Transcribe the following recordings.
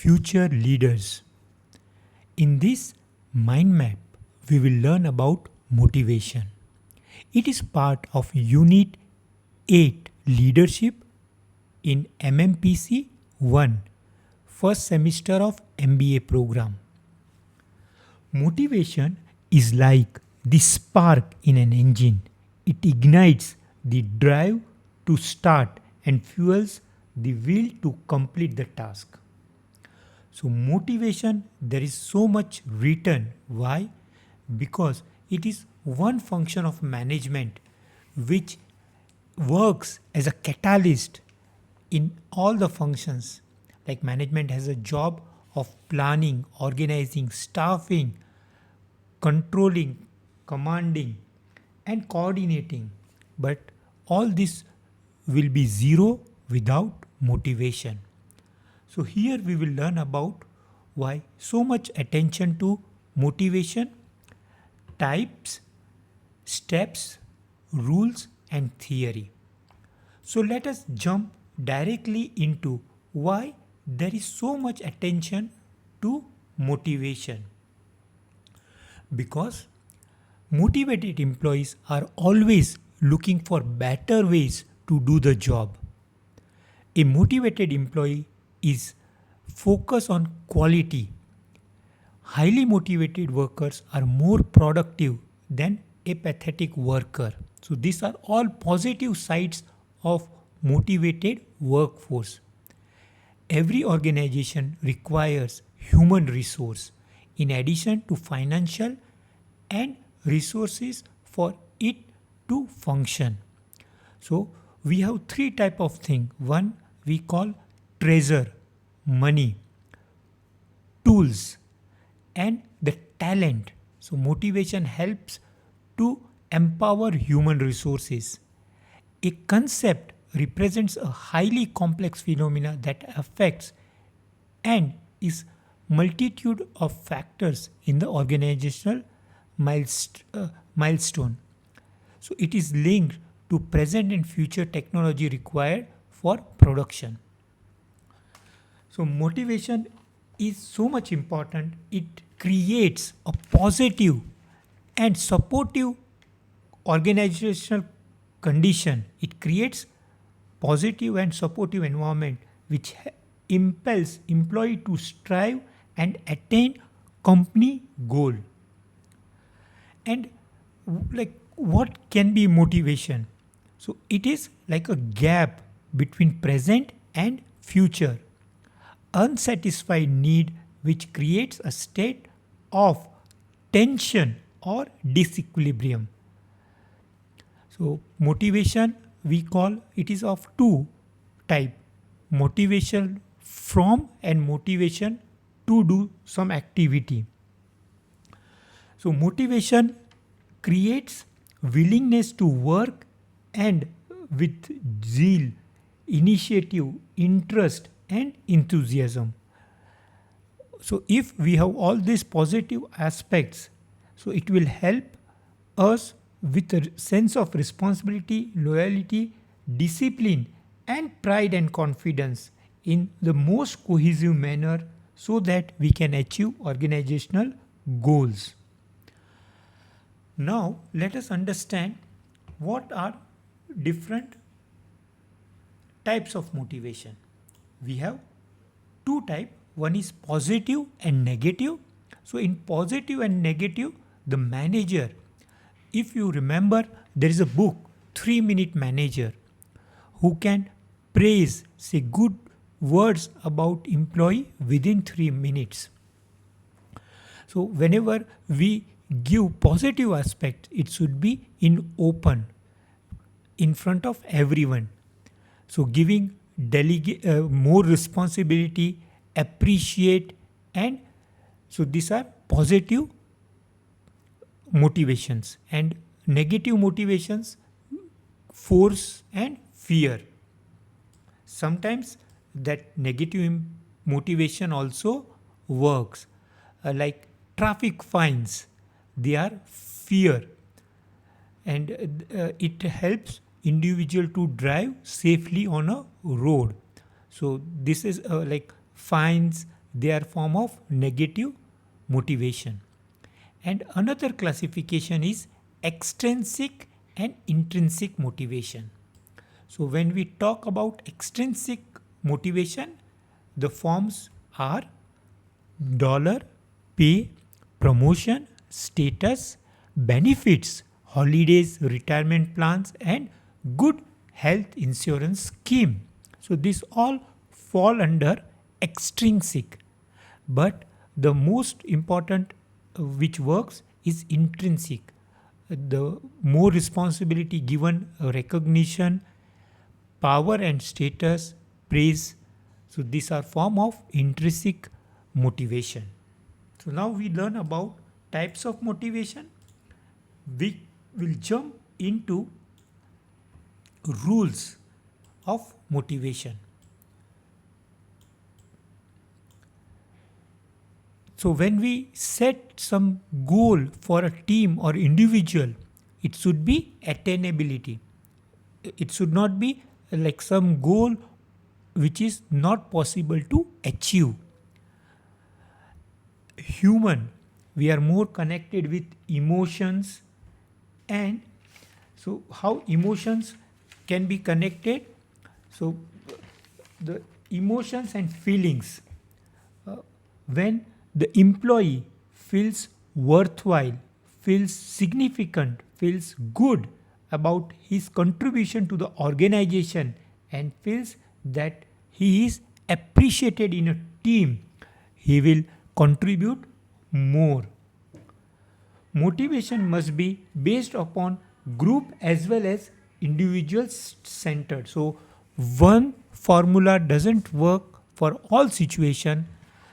future leaders. In this mind map, we will learn about motivation. It is part of Unit 8 Leadership in MMPC-001, first semester of MBA program. Motivation is like the spark in an engine. It ignites the drive to start and fuels the will to complete the task. So motivation, there is so much written. Why? Because it is one function of management which works as a catalyst in all the functions. Like management has a job of planning, organizing, staffing, controlling, commanding and coordinating. But all this will be zero without motivation. So here we will learn about why so much attention to motivation, types, steps, rules and theory. So let us jump directly into why there is so much attention to motivation. Because motivated employees are always looking for better ways to do the job. A motivated employee is focused on quality. Highly motivated workers are more productive than a pathetic worker. So these are all positive sides of motivated workforce. Every organization requires human resource in addition to financial and resources for it to function. So we have three types of things. One we call treasure, money, tools and the talent. So motivation helps to empower human resources. A concept represents a highly complex phenomena that affects and is multitude of factors in the organizational milestone. So it is linked to present and future technology required for production. So motivation is so much important. It creates a positive and supportive organizational condition. It creates positive and supportive environment which impels employee to strive and attain company goal. And like what can be motivation? So it is like a gap between present and future. Unsatisfied need which creates a state of tension or disequilibrium. So motivation we call it is of two type, motivation from and motivation to do some activity. So motivation creates willingness to work and with zeal, initiative, interest and enthusiasm. So if we have all these positive aspects, so it will help us with a sense of responsibility, loyalty, discipline and pride and confidence in the most cohesive manner so that we can achieve organizational goals. Now let us understand what are different types of motivation. We have two types. One is positive and negative. So in positive and negative, the manager, if you remember, there is a book, 3-Minute Manager, who can praise, say good words about employee within 3 minutes. So whenever we give positive aspect, it should be in open, in front of everyone. So giving more responsibility, appreciate and so these are positive motivations. And negative motivations, force and fear. Sometimes that negative motivation also works, like traffic fines, they are fear and it helps individual to drive safely on a road. So this is like fines, they are form of negative motivation. And another classification is extrinsic and intrinsic motivation. So when we talk about extrinsic motivation, the forms are dollar, pay, promotion, status, benefits, holidays, retirement plans, and good health insurance scheme. So these all fall under extrinsic. But the most important which works is intrinsic. The more responsibility given, recognition, power and status, praise. So these are form of intrinsic motivation. So now we learn about types of motivation. We will jump into rules of motivation. So when we set some goal for a team or individual, it should be attainability. It should not be like some goal which is not possible to achieve. Human, we are more connected with emotions, and so how emotions can be connected? So the emotions and feelings, when the employee feels worthwhile, feels significant, feels good about his contribution to the organization, and feels that he is appreciated in a team, he will contribute more. Motivation must be based upon group as well as individual centered. So one formula doesn't work for all situation.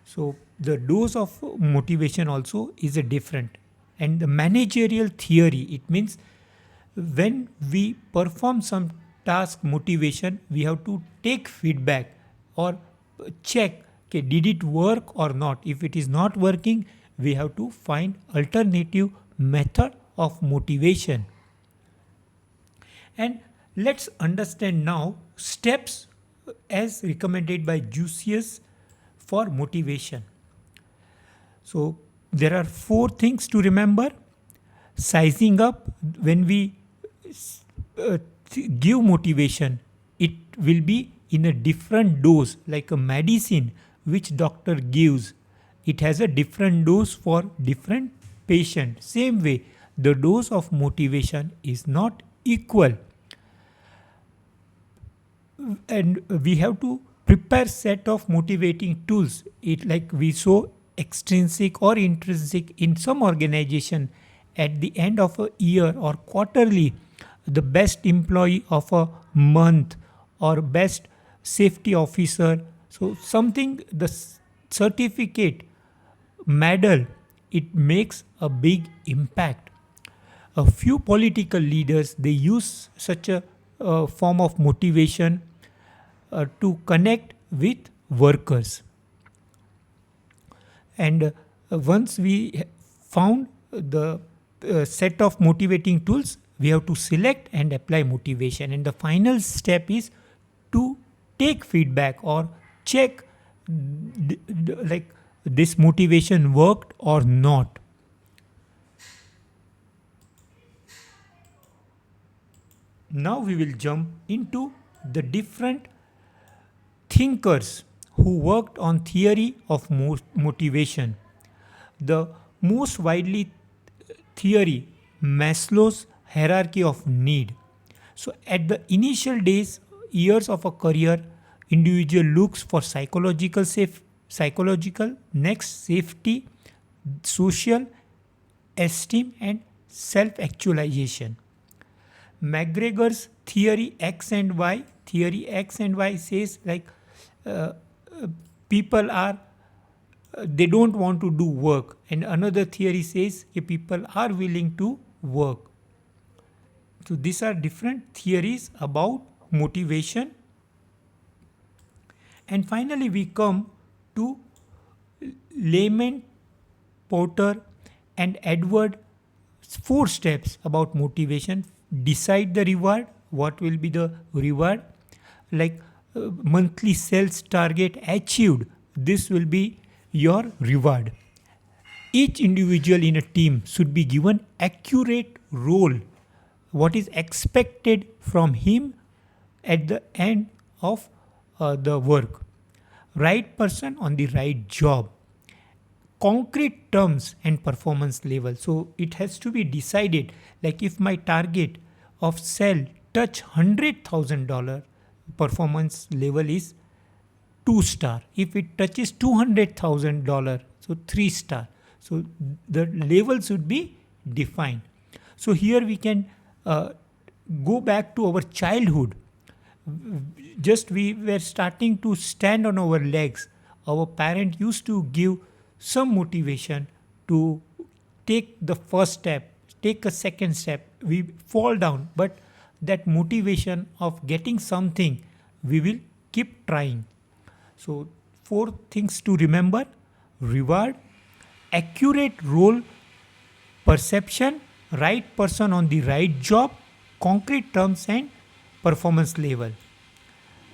So the dose of motivation also is a different. And the managerial theory, it means when we perform some task motivation, we have to take feedback or check, okay, did it work or not. If it is not working, we have to find alternative method of motivation. And let's understand now steps as recommended by Jucius for motivation. So there are 4 things to remember. Sizing up, when we give motivation, it will be in a different dose, like a medicine which doctor gives. It has a different dose for different patient. Same way, the dose of motivation is not equal. And we have to prepare set of motivating tools. It like we saw extrinsic or intrinsic in some organization. At the end of a year or quarterly, the best employee of a month or best safety officer. So something, the certificate, medal, it makes a big impact. A few political leaders, they use such a form of motivation to connect with workers. And once we found the set of motivating tools, we have to select and apply motivation. And the final step is to take feedback or check like this motivation worked or not. Now we will jump into the different thinkers who worked on theory of motivation. The most widely theory, Maslow's hierarchy of need. So at the initial years of a career, individual looks for psychological, next safety, social, esteem and self-actualization. McGregor's theory X and Y says like people are they don't want to do work, and another theory says people are willing to work. So these are different theories about motivation. And finally we come to Lyman, Porter and Edward, 4 steps about motivation. Decide the reward. What will be the reward? Like monthly sales target achieved. This will be your reward. Each individual in a team should be given accurate role, what is expected from him at the end of the work. Right person on the right job. Concrete terms and performance level. So it has to be decided, like if my target of sell touch $100,000, performance level is 2 star. If it touches $200,000, so 3 star. So the level should be defined. So here we can go back to our childhood. Just we were starting to stand on our legs. Our parent used to give some motivation to take the first step, take a second step. We fall down, but that motivation of getting something, we will keep trying. So 4 things to remember: reward, accurate role perception, right person on the right job, concrete terms and performance level.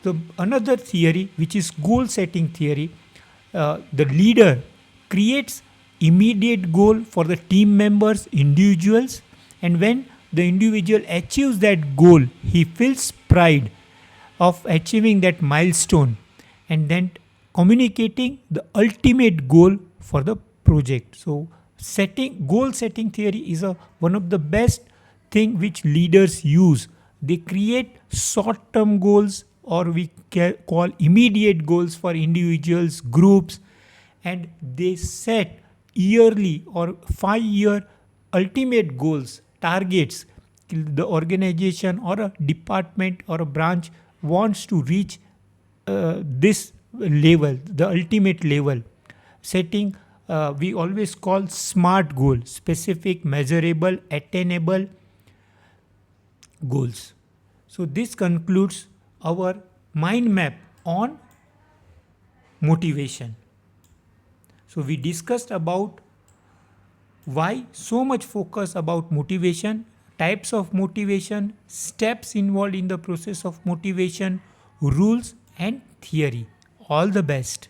So another theory, which is goal setting theory, the leader creates immediate goal for the team members, individuals, and when the individual achieves that goal, he feels pride of achieving that milestone, and then communicating the ultimate goal for the project. So goal setting theory is one of the best thing which leaders use. They create short term goals, or we call immediate goals, for individuals, groups, and they set yearly or 5-year ultimate goals, targets. The organization or a department or a branch wants to reach this level, the ultimate level. Setting, we always call SMART goal: specific, measurable, attainable goals. So this concludes our mind map on motivation. So we discussed about why so much focus about motivation, types of motivation, steps involved in the process of motivation, rules and theory. All the best.